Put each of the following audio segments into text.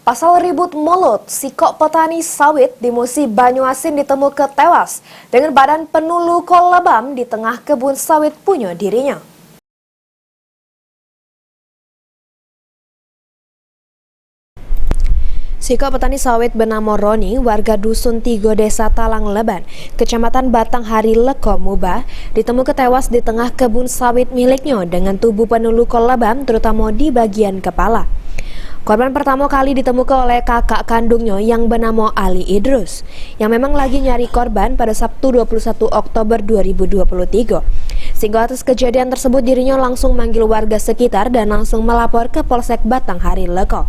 Pasal ribut mulut, sikok petani sawit di Musi Banyuasin ditemukan tewas dengan badan penuh luka lebam di tengah kebun sawit punya dirinya. Sikok petani sawit bernama Roni, warga Dusun 3 Desa Talang Leban, Kecamatan Batanghari Leko, Muba, ditemukan tewas di tengah kebun sawit miliknya dengan tubuh penuh luka lebam terutama di bagian kepala. Korban pertama kali ditemukan oleh kakak kandungnya yang bernama Ali Idrus, yang memang lagi nyari korban pada Sabtu 21 Oktober 2023. Sehingga atas kejadian tersebut dirinya langsung manggil warga sekitar dan langsung melapor ke Polsek Batanghari Leko.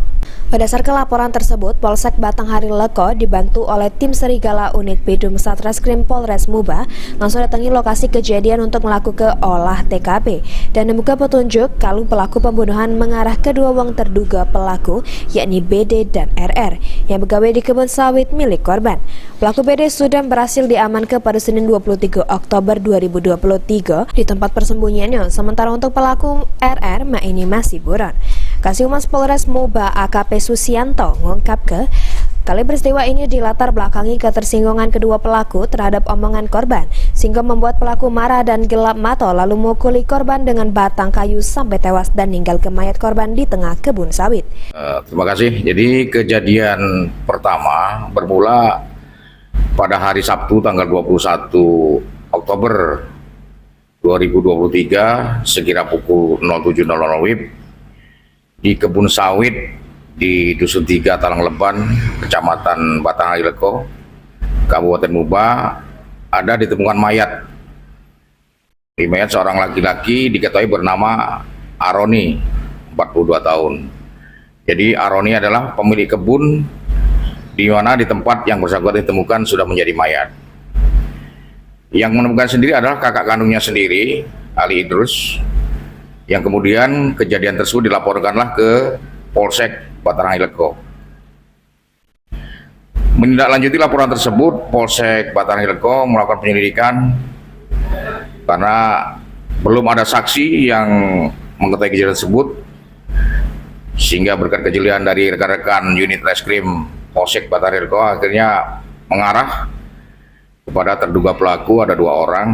Berdasarkan laporan tersebut, Polsek Batanghari Leko dibantu oleh tim Serigala Unit Bidum Satreskrim Polres Muba langsung datangi lokasi kejadian untuk melakukan olah TKP dan membuka petunjuk kalau pelaku pembunuhan mengarah kedua wong terduga pelaku yakni BD dan RR yang bergawe di kebun sawit milik korban. Pelaku BD sudah berhasil diamankan pada Senin 23 Oktober 2023 di tempat persembunyiannya, sementara untuk pelaku RR ini masih buron. Kasih Humas Polres Muba AKP Susianto mengungkap kali peristiwa ini dilatar belakangi ketersinggungan kedua pelaku terhadap omongan korban sehingga membuat pelaku marah dan gelap mata lalu memukuli korban dengan batang kayu sampai tewas dan meninggal ke mayat korban di tengah kebun sawit. Terima kasih. Jadi kejadian pertama bermula pada hari Sabtu tanggal 21 Oktober 2023 sekira pukul 07.00 WIB di kebun sawit di Dusun 3 Talang Leban, Kecamatan Batanghari Leko, Kabupaten Muba, ada ditemukan mayat. Di mayat seorang laki-laki diketahui bernama Aroni, 42 tahun. Jadi Aroni adalah pemilik kebun di mana di tempat yang bersangkutan ditemukan sudah menjadi mayat. Yang menemukan sendiri adalah kakak kandungnya sendiri, Ali Idrus, yang kemudian kejadian tersebut dilaporkanlah ke Polsek Batanghari Leko. Menindaklanjuti laporan tersebut, Polsek Batanghari Leko melakukan penyelidikan karena belum ada saksi yang mengetahui kejadian tersebut, sehingga berkat kejelian dari rekan-rekan unit reskrim Polsek Batanghari Leko akhirnya mengarah kepada terduga pelaku. Ada 2 orang,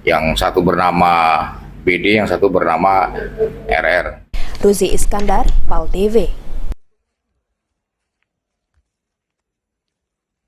yang satu bernama BD, yang satu bernama RR. Ruzi Iskandar, PAL TV.